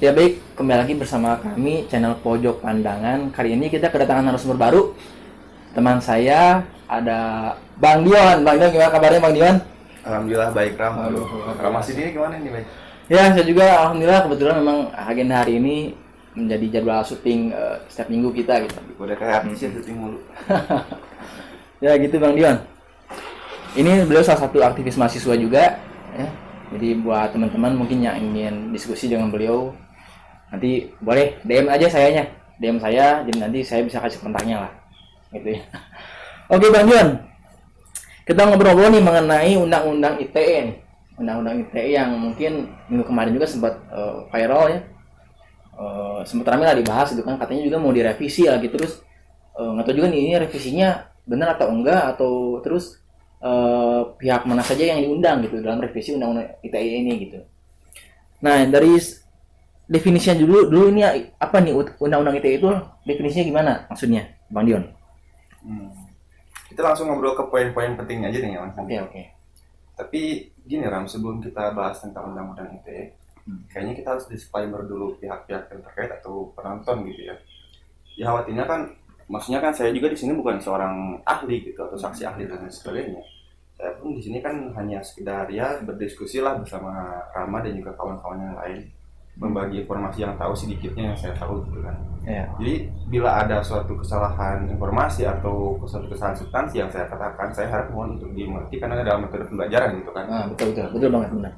Ya baik, kembali lagi bersama kami channel Pojok Pandangan. Kali ini kita kedatangan narasumber baru. Teman saya ada Bang Dion. Bang Dion, gimana kabarnya Bang Dion? Alhamdulillah baik Ram. Aduh, Ram masih ini gimana nih baik? ya, saya juga alhamdulillah kebetulan memang agenda hari ini menjadi jadwal syuting setiap minggu kita gitu. Udah kayak artis ya syuting mulu. Ya gitu Bang Dion. Ini beliau salah satu aktivis mahasiswa juga ya. Jadi buat teman-teman mungkin yang ingin diskusi dengan beliau, nanti boleh DM aja sayanya. DM saya, jadi nanti saya bisa kasih kontaknya lah. Gitu ya. Oke Bang Dion, kita ngobrol-ngobrol nih mengenai Undang-Undang ITE nih. Undang-Undang ITE yang mungkin minggu kemarin juga sempat viral ya. Sempat ramai lah dibahas gitu kan, katanya juga mau direvisi lagi terus. Nggak tahu juga nih ini revisinya benar atau enggak, atau terus pihak mana saja yang diundang gitu dalam revisi Undang-Undang ITE ini gitu. Nah, dari definisinya dulu ini apa nih Undang-Undang ITE itu definisinya gimana maksudnya, Bang Dion? Kita langsung ngobrol ke poin-poin penting aja nih ya Mas. Oke. Tapi gini Ram, sebelum kita bahas tentang Undang-Undang ITE, kayaknya kita harus disclaimer dulu pihak-pihak yang terkait atau penonton gitu ya. Ya khawatirnya kan, maksudnya kan saya juga di sini bukan seorang ahli gitu atau saksi ahli dan lain sebagainya. Saya pun di sini kan hanya sekedar ya berdiskusi lah bersama Rama dan juga kawan-kawan yang lain, membagi informasi yang tahu sedikitnya yang saya tahu gitu kan. Ya. Jadi bila ada suatu kesalahan informasi atau suatu kesalahan substansi yang saya katakan, saya harap mohon untuk dimengerti karena dalam metode pembelajaran gitu kan. Betul banget, benar.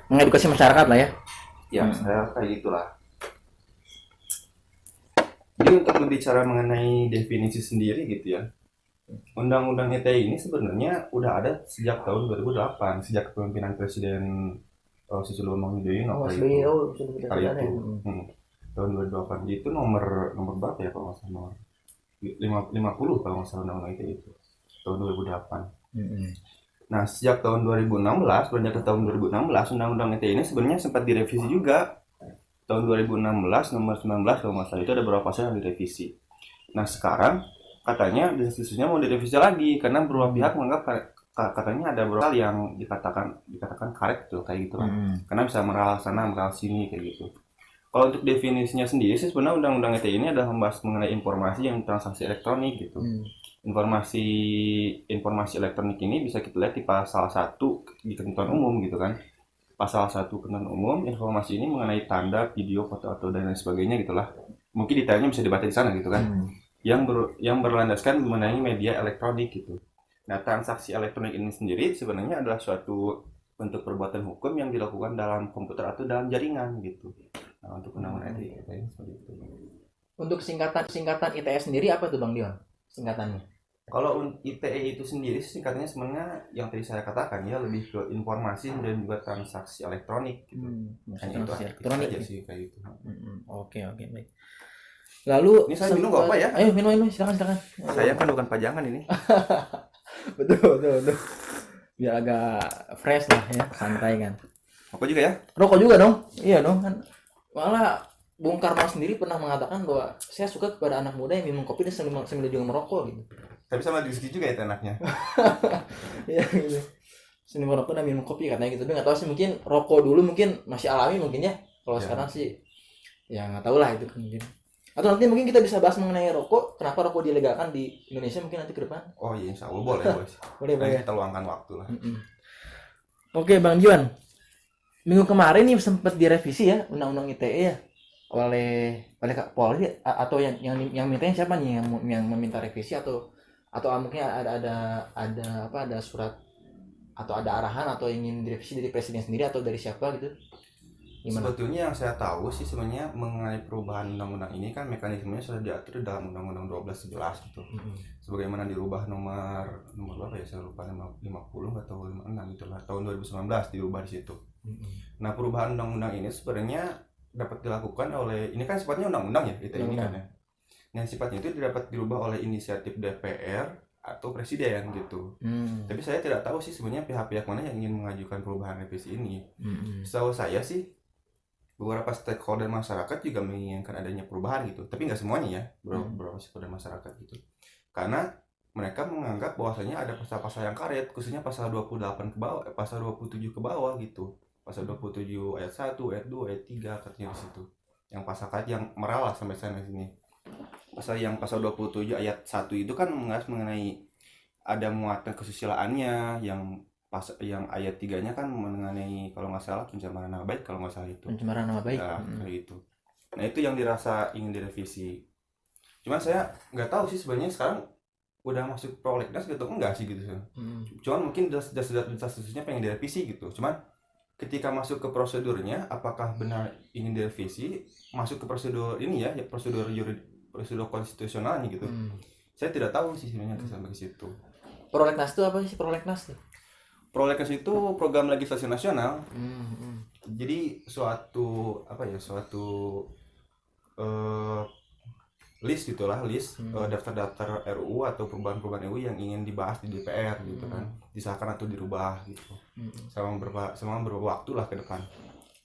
Mengedukasi masyarakat lah ya. Ya, saya kayak gitulah. Jadi untuk berbicara mengenai definisi sendiri gitu ya, Undang-Undang ITE ini sebenarnya udah ada sejak tahun 2008, sejak kepemimpinan Presiden Susilo Bambang Yudhoyono kali itu. Tahun 2008. Itu nomor berapa ya kalau nggak salah, nomor 50 kalau nggak salah Undang-Undang ITE itu. Tahun 2008. Nah, sejak tahun 2016, beranjak ke tahun 2016, Undang-Undang ITE ini sebenarnya sempat direvisi juga. Tahun 2016 nomor 19 kalau nggak salah itu ada beberapa pasal yang direvisi. Nah, sekarang katanya desisnya mau direvisi lagi karena beberapa pihak menganggap katanya ada beberapa hal yang dikatakan karet tuh kayak gitu kan. Karena bisa meral sana meral sini kayak gitu. Kalau untuk definisinya sendiri sih sebenarnya Undang-Undang ITE ini adalah membahas mengenai informasi yang transaksi elektronik gitu. Informasi elektronik ini bisa kita lihat di pasal 1 di ketentuan umum gitu kan. Pasal 1 ketentuan umum, informasi ini mengenai tanda, video, foto atau dan lain sebagainya gitulah. Mungkin detailnya bisa dibaca di sana gitu kan. Yang berlandaskan mengenai media elektronik gitu. Nah, transaksi elektronik ini sendiri sebenarnya adalah suatu bentuk perbuatan hukum yang dilakukan dalam komputer atau dalam jaringan gitu. Nah, untuk undang-undang ITE seperti itu. Untuk singkatan ITE sendiri apa tuh Bang Dion? Singkatannya. Kalau ITE itu sendiri singkatnya sebenarnya yang tadi saya katakan ya lebih ke informasi dan juga transaksi elektronik gitu. Hanya itu elektronik aja sih kayak gitu. Oke, baik. Lalu ini saya minum apa ya? Ayo minum silakan. Saya kan bukan pajangan ini. betul. Biar agak fresh lah ya, santai kan. Rokok juga ya? Rokok juga dong. Iya dong kan. Malah Bung Karno sendiri pernah mengatakan bahwa saya suka kepada anak muda yang minum kopi dan sambil juga merokok gitu. Tapi sama diski juga ya enaknya. Iya gitu. Seni merokok dan minum kopi katanya gitu. Tapi nggak tahu sih, mungkin rokok dulu mungkin masih alami mungkin ya. Kalau sekarang sih ya nggak tahu lah itu kan mungkin. Atau nanti mungkin kita bisa bahas mengenai rokok. Kenapa rokok dilegalkan di Indonesia mungkin nanti ke depan. Oh iya, insya Allah boleh bos. boleh. Kita luangkan waktu lah. Oke Bang Juan. Minggu kemarin nih sempat direvisi ya Undang-Undang ITE ya oleh Polri, atau yang mintanya siapa nih yang meminta revisi atau mungkin ada surat atau ada arahan atau ingin direvisi dari presiden sendiri atau dari siapa gitu? Gimana? Sebetulnya yang saya tahu sih sebenarnya mengenai perubahan undang-undang ini kan mekanismenya sudah diatur dalam Undang-Undang 1211 gitu. Sebagaimana dirubah nomor berapa ya, saya lupa, 50 atau 56 itulah tahun 2019 dirubah di situ. Nah, perubahan undang-undang ini sebenarnya dapat dilakukan oleh, ini kan sifatnya undang-undang ya, itu ini kan ya. Nah, sifatnya itu dapat dirubah oleh inisiatif DPR atau presiden gitu. Tapi saya tidak tahu sih sebenarnya pihak-pihak mana yang ingin mengajukan perubahan revisi ini. Setahu saya sih beberapa stakeholder masyarakat juga menginginkan adanya perubahan gitu, tapi nggak semuanya ya, beberapa stakeholder masyarakat gitu. Karena mereka menganggap bahwasanya ada pasal-pasal yang karet, khususnya pasal 28 ke bawah, pasal 27 ke bawah gitu. Pasal 27 ayat 1, ayat 2, ayat 3 katanya di situ. yang pasal karet yang meralah sampai sana sini. Pasal 27 ayat 1 itu kan membahas mengenai ada muatan kesusilaannya, yang ayat 3-nya kan mengenai kalau nggak salah pencemaran nama baik kalau nggak salah itu. Pencemaran nama baik. Ya, kayak gitu. Nah, itu yang dirasa ingin direvisi. Cuman saya nggak tahu sih sebenarnya sekarang udah masuk prolegnas gitu enggak sih gitu. Cuman mungkin desas-desusnya pengen direvisi gitu. Cuman ketika masuk ke prosedurnya apakah benar ingin direvisi, masuk ke prosedur ini ya prosedur konstitusionalnya gitu. Saya tidak tahu sih sebenarnya sampai ke situ. Prolegnas itu apa sih prolegnas? Prolegnas itu program legislasi nasional. Jadi suatu list gitulah, daftar-daftar RUU atau perubahan-perubahan RUU yang ingin dibahas di DPR gitu kan, disahkan atau dirubah gitu. Selama beberapa waktu lah ke depan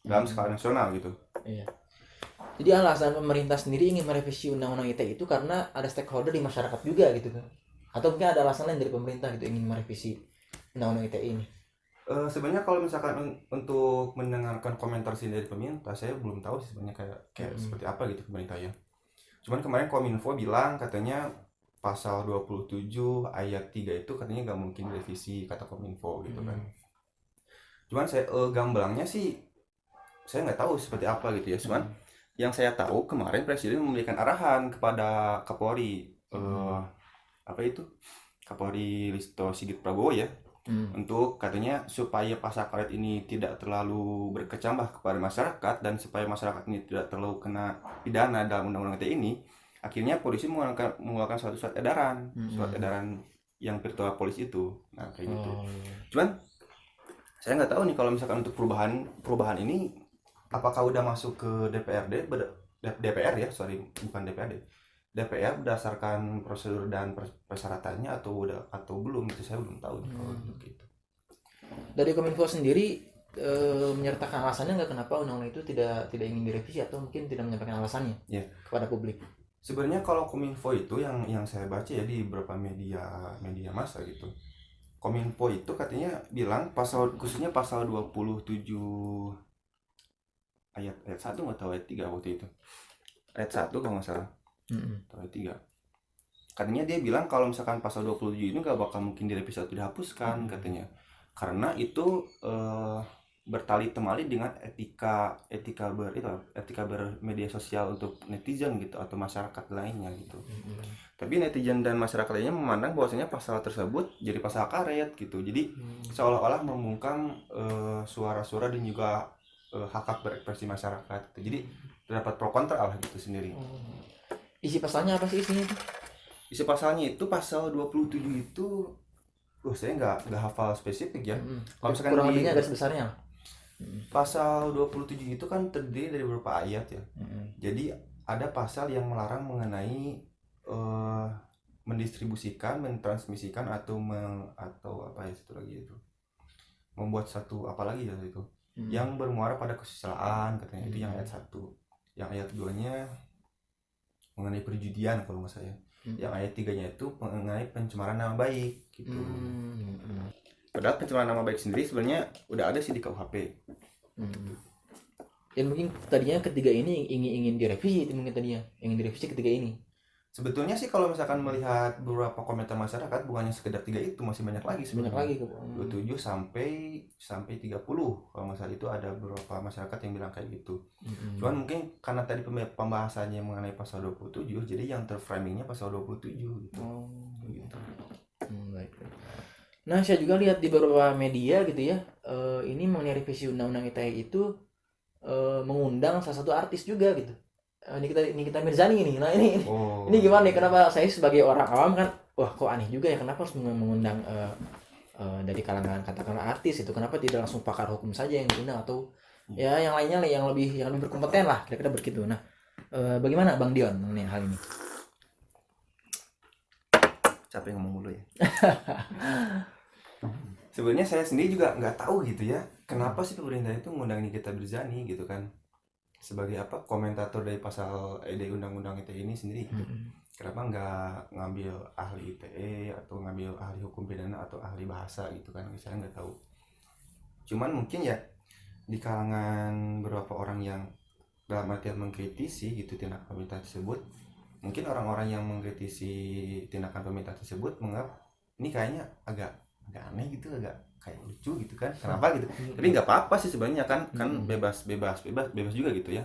dalam skala nasional gitu. Iya. Jadi alasan pemerintah sendiri ingin merevisi undang-undang ITE itu karena ada stakeholder di masyarakat juga gitu kan? Atau mungkin ada alasan lain dari pemerintah gitu ingin merevisi undang-undang ITE ini? Sebenarnya kalau misalkan untuk mendengarkan komentar sih dari pemerintah, saya belum tahu sih sebenarnya kayak seperti apa gitu pemerintah ya. Cuman kemarin Kominfo bilang katanya pasal 27 ayat 3 itu katanya nggak mungkin direvisi kata Kominfo gitu kan. Cuman saya gamblangnya sih saya nggak tahu seperti apa gitu ya. Cuman yang saya tahu kemarin Presiden memberikan arahan kepada Kapolri Kapolri Listo Sigit Prabowo ya, untuk katanya supaya pasal karet ini tidak terlalu berkecambah kepada masyarakat dan supaya masyarakat ini tidak terlalu kena pidana dalam undang-undang ITE ini, akhirnya polisi mengeluarkan suatu surat edaran yang virtual polisi itu. Nah kayak gitu. Cuman saya nggak tahu nih kalau misalkan untuk perubahan ini apakah udah masuk ke DPR ya, bukan DPRD. DPR berdasarkan prosedur dan persyaratannya atau belum itu saya belum tahu kalau gitu. Dari Kominfo sendiri menyertakan alasannya nggak kenapa undang-undang itu tidak ingin direvisi atau mungkin tidak menyampaikan alasannya kepada publik? Sebenarnya kalau Kominfo itu yang saya baca ya di beberapa media massa gitu. Kominfo itu katanya bilang khususnya pasal 27 ayat 1 nggak tahu ayat 3 waktu itu. Ayat 1 kalau nggak salah. Atau ayat 3. Katanya dia bilang kalau misalkan pasal 27 ini nggak bakal mungkin direvisi atau dihapuskan katanya. Karena itu bertali temali dengan etika bermedia sosial untuk netizen gitu atau masyarakat lainnya gitu. Tapi netizen dan masyarakat lainnya memandang bahwasanya pasal tersebut jadi pasal karet gitu. Jadi seolah-olah membungkam suara-suara dan juga hak berekspresi masyarakat gitu. Jadi terdapat pro kontra lah gitu sendiri. Isi pasalnya apa sih isinya itu? Isi pasalnya itu pasal 27 itu saya nggak hafal spesifik ya. Kalau misalkan kurang lebihnya garis besarnya. Pasal 27 itu kan terdiri dari beberapa ayat ya. Jadi ada pasal yang melarang mengenai mendistribusikan, mentransmisikan atau apa ya satu lagi itu. Membuat satu apalagi ya itu. Yang bermuara pada kesusilaan katanya itu yang ayat 1. Yang ayat 2-nya mengenai perjudian kalau nggak saya. Yang ayat 3-nya itu mengenai pencemaran nama baik gitu. Padahal pencemaran nama baik sendiri sebenarnya udah ada sih di KUHP. Dan mungkin tadinya ketiga ini ingin direvisi, mungkin tadinya ingin direvisi ketiga ini. Sebetulnya sih kalau misalkan melihat beberapa komentar masyarakat bukannya sekedar 3 itu, masih banyak lagi sebenarnya. 27 sampai 30 kalau nggak salah itu ada beberapa masyarakat yang bilang kayak gitu. Cuman mungkin karena tadi pembahasannya mengenai pasal 27 jadi yang terframingnya pasal 27 gitu. Gitu. Baik. Nah saya juga lihat di beberapa media gitu ya, ini mengenai revisi undang-undang ITE itu mengundang salah satu artis juga gitu. Nikita Mirzani ini. Nah ini gimana nih? Kenapa saya sebagai orang awam kan, wah kok aneh juga ya, kenapa harus mengundang dari kalangan katakanlah artis itu, kenapa tidak langsung pakar hukum saja yang diundang atau ya yang lainnya yang lebih berkompeten lah kira-kira begitu. Nah bagaimana Bang Dion mengenai hal ini? Capek ngomong mulu ya. Sebenarnya saya sendiri juga nggak tahu gitu ya, kenapa sih pemerintah itu mengundang Nikita Mirzani gitu kan, sebagai komentator dari dari undang-undang ITE ini sendiri gitu. Kenapa nggak ngambil ahli ITE atau ngambil ahli hukum pidana atau ahli bahasa gitu kan, saya nggak tahu. Cuman mungkin ya di kalangan beberapa orang yang dalam artian mengkritisi gitu tindakan pemerintah tersebut, mungkin orang-orang yang mengkritisi tindakan pemerintah tersebut menganggap ini kayaknya agak agak aneh gitu, agak kayak lucu gitu kan, kenapa gitu. Tapi nggak apa-apa sih sebenarnya kan bebas juga gitu ya.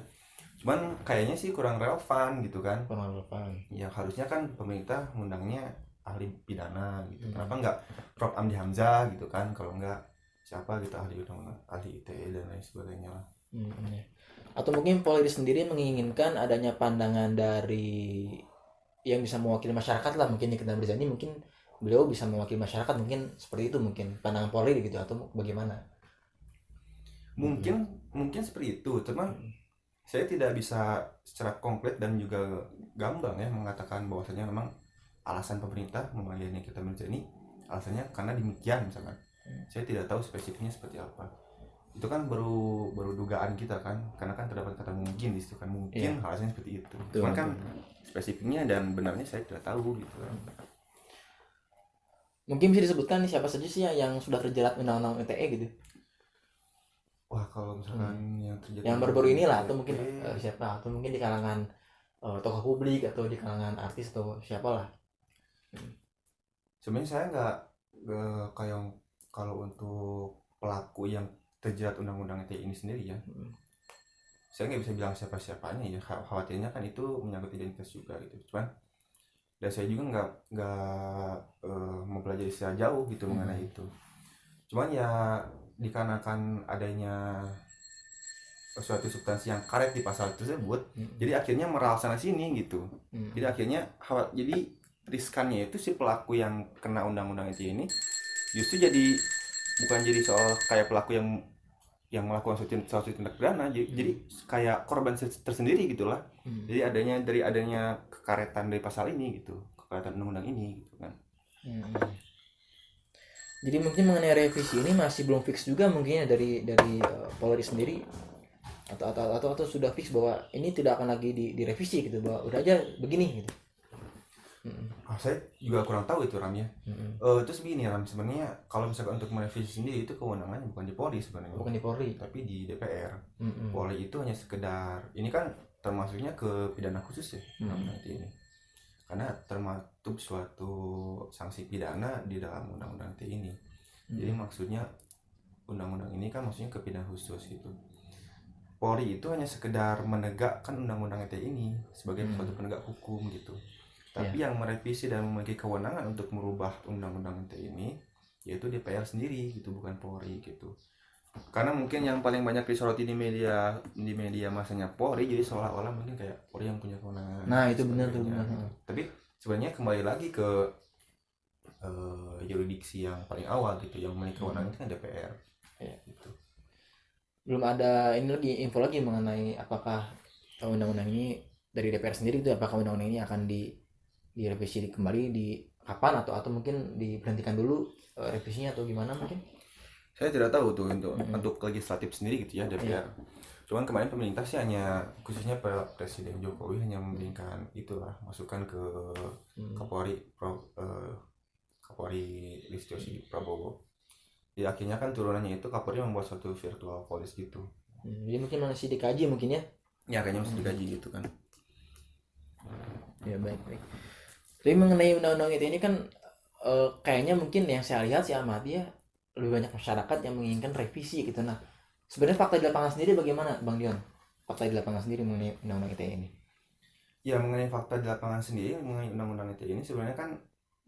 Cuman kayaknya sih kurang relevan gitu kan. Kurang relevan. Ya harusnya kan pemerintah ngundangnya ahli pidana gitu. Kenapa nggak Prof. Amdi Hamzah gitu kan, kalau nggak siapa gitu ahli undang-undang, ahli ITE dan lain sebagainya lah. Ya. Atau mungkin Polri sendiri menginginkan adanya pandangan dari yang bisa mewakili masyarakat lah, mungkin Nikita Mirzani, mungkin beliau bisa mewakili masyarakat, mungkin seperti itu mungkin pandangan Polri gitu, atau bagaimana? Mungkin seperti itu, cuman saya tidak bisa secara konkret dan juga gamblang ya mengatakan bahwasanya memang alasan pemerintah memanggil Nikita Mirzani alasannya karena demikian misalkan. Saya tidak tahu spesifiknya seperti apa. Itu kan baru dugaan kita kan, karena kan terdapat kata mungkin di situ kan, mungkin alasannya seperti itu. Cuman kan spesifiknya dan benarnya saya tidak tahu gitu kan. Mungkin bisa disebutkan nih siapa saja sih yang sudah terjerat undang-undang ITE gitu? Wah, kalau misalkan yang terjadi Yang baru-baru inilah, atau mungkin siapa, atau mungkin di kalangan tokoh publik atau di kalangan artis atau siapalah. Sebenarnya saya nggak kayak kalau untuk pelaku yang terjerat undang-undang ITE ini sendiri ya, saya nggak bisa bilang siapa-siapanya ya, khawatirnya kan itu menyangkut identitas juga gitu. Cuman dan saya juga nggak mempelajari secara jauh gitu mengenai itu. Cuman ya dikarenakan adanya suatu substansi yang karet di pasal tersebut, jadi akhirnya meral sana sini gitu. Jadi akhirnya jadi riskannya itu si pelaku yang kena undang-undang ITE ini justru bukan jadi soal kayak pelaku yang melakukan suatu tindak pidana, jadi kayak korban tersendiri gitulah. Jadi dari adanya kekaretan dari pasal ini gitu, kekaretan undang-undang ini gitu kan. Jadi mungkin mengenai revisi ini masih belum fix juga mungkin ya dari Polri sendiri, atau sudah fix bahwa ini tidak akan lagi direvisi gitu, bahwa udah aja begini gitu. Saya juga kurang tahu itu Ram ya. Terus begini Ram, sebenarnya kalau misalkan untuk merevisi sendiri itu kewenangannya bukan di Polri sebenarnya. Bukan di Polri, tapi di DPR. Polri itu hanya sekedar, ini kan termasuknya ke pidana khusus ya, nanti ini. Karena termasuk suatu sanksi pidana di dalam undang-undang ITE ini. Jadi maksudnya undang-undang ini kan maksudnya ke pidana khusus gitu. Polri itu hanya sekedar menegakkan undang-undang ITE ini sebagai suatu penegak hukum gitu. Tapi yang merevisi dan memiliki kewenangan untuk merubah undang-undang ITE ini yaitu DPR sendiri gitu, bukan Polri gitu. Karena mungkin yang paling banyak disoroti di media masanya Polri, jadi seolah-olah mungkin kayak Polri yang punya kewenangan. Nah itu benar tuh. Gitu. Tapi sebenarnya kembali lagi ke yurisdiksi yang paling awal gitu, yang memiliki kewenangan itu kan DPR. Gitu. Belum ada ini lagi, info lagi mengenai apakah undang-undang ini dari DPR sendiri itu, apakah undang-undang ini akan direvisi kembali di kapan, atau mungkin diberhentikan dulu revisinya atau gimana mungkin. Saya tidak tahu tuh untuk legislatif sendiri gitu ya DPR. Cuman kemarin pemerintah sih hanya, khususnya Presiden Jokowi hanya memberikan itulah masukan ke Kapolri Listio Sigit Prabowo. Di akhirnya kan turunannya itu Kapolri membuat suatu virtual police gitu. Jadi mungkin masih dikaji mungkin ya. Ya kayaknya masih dikaji gitu kan. Ya baik. Tapi mengenai undang-undang ini kan kayaknya mungkin yang saya lihat sih amati ya, lebih banyak masyarakat yang menginginkan revisi gitu. Nah sebenarnya fakta di lapangan sendiri bagaimana Bang Dion? Fakta di lapangan sendiri mengenai undang-undang ITE ini? Ya mengenai fakta di lapangan sendiri mengenai undang-undang ITE ini sebenarnya kan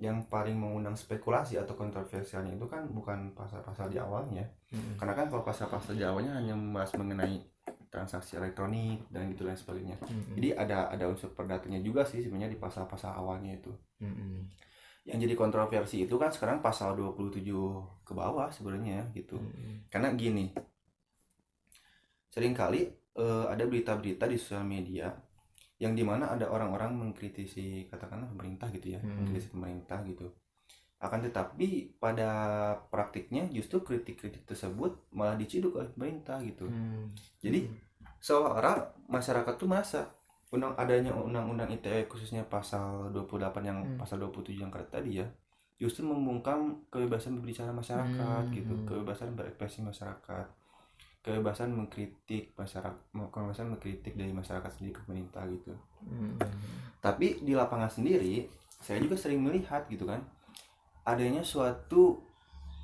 yang paling mengundang spekulasi atau kontroversialnya itu kan bukan pasal-pasal di awalnya. Karena kan kalau pasal-pasal di awalnya hanya membahas mengenai transaksi elektronik dan gitu lain sebagainya. Jadi ada unsur perdatanya juga sih sebenarnya di pasal-pasal awalnya itu. Yang jadi kontroversi itu kan sekarang pasal 27 ke bawah sebenarnya gitu. Karena gini, seringkali ada berita-berita di sosial media yang dimana ada orang-orang mengkritisi katakanlah pemerintah gitu ya, mengkritisi pemerintah gitu. Akan tetapi pada praktiknya justru kritik-kritik tersebut malah diciduk oleh pemerintah gitu. Jadi seolah-olah masyarakat tuh merasa adanya undang-undang ITE khususnya pasal 28 yang pasal 27 yang karet tadi ya, justru membungkam kebebasan berbicara masyarakat gitu, kebebasan berekspresi masyarakat. kebebasan mengkritik dari masyarakat sendiri ke pemerintah gitu. Tapi di lapangan sendiri saya juga sering melihat gitu kan, adanya suatu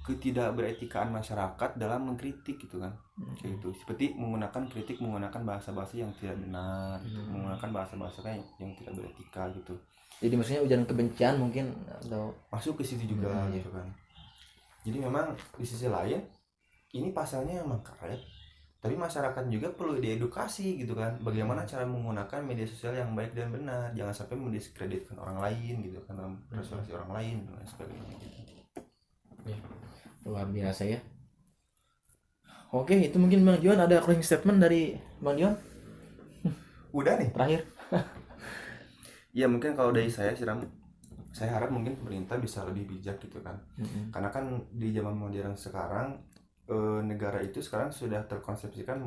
ketidakberetikaan masyarakat dalam mengkritik gitu kan. Kayak gitu, seperti menggunakan bahasa-bahasa yang tidak benar, menggunakan bahasa-bahasa yang tidak beretika gitu. Jadi maksudnya ujaran kebencian mungkin atau masuk ke situ juga gitu kan. Jadi memang di sisi lain ini pasalnya emang karet, tapi masyarakat juga perlu diedukasi gitu kan, bagaimana cara menggunakan media sosial yang baik dan benar, jangan sampai mendiskreditkan orang lain gitu kan, dalam resolusi orang lain dan sebagainya gitu. ya, luar biasa ya. Oke, itu mungkin Bang Dion ada closing statement dari Bang Dion Udah nih. terakhir. Ya mungkin kalau dari saya harap mungkin pemerintah bisa lebih bijak gitu kan. Karena kan di zaman modern sekarang negara itu sekarang sudah terkonsepsikan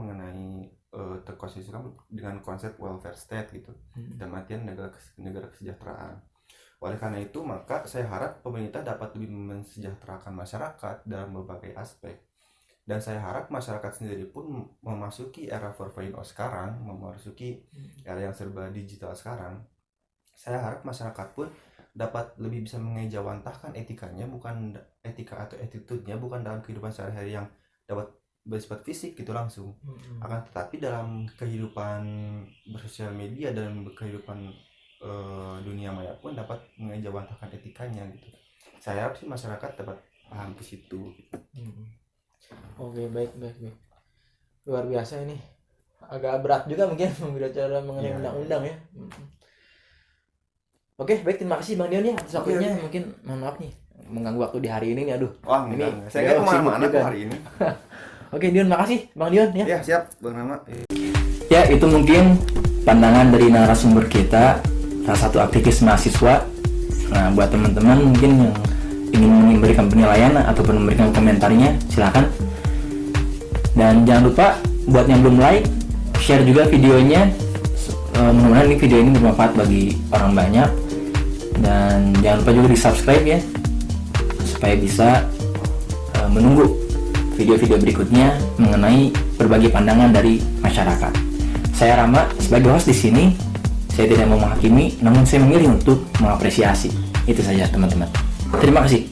dengan konsep welfare state gitu, dalam artian negara kesejahteraan. Oleh karena itu maka saya harap pemerintah dapat lebih mensejahterakan masyarakat dalam berbagai aspek, dan saya harap masyarakat sendiri pun memasuki era 4.0 sekarang, memasuki era yang serba digital sekarang. Saya harap masyarakat pun dapat lebih bisa mengejawantahkan etikanya, bukan etika atau attitude-nya bukan dalam kehidupan sehari-hari yang dapat bersifat fisik gitu langsung, akan tetapi dalam kehidupan bersosial media dan kehidupan dunia maya pun dapat mengejawantahkan etikanya gitu. Saya harap sih masyarakat dapat paham ke situ gitu. Oke, baik. Luar biasa ini. Agak berat juga mungkin berbicara mengenai undang-undang ya. Oke, baik, terima kasih Bang Dion ya atas waktunya. Mungkin mohon maaf nih mengganggu waktu di hari ini nih, aduh. Wah, ini saya nggak kemana-mana tuh hari ini. Oke, Dion, makasih Bang Dion ya. Ya, siap, Bang Rama. Ya, itu mungkin pandangan dari narasumber kita, salah satu aktivis mahasiswa. Nah, buat teman-teman mungkin yang ingin memberikan penilaian ataupun memberikan komentarnya, silakan. Dan jangan lupa buat yang belum like, share juga videonya. Mudah-mudahan video ini bermanfaat bagi orang banyak. Dan jangan lupa juga di subscribe ya, supaya bisa menunggu video-video berikutnya mengenai berbagai pandangan dari masyarakat. Saya Rama sebagai host di sini. Saya tidak mau menghakimi, namun saya memilih untuk mengapresiasi. Itu saja teman-teman. Terima kasih.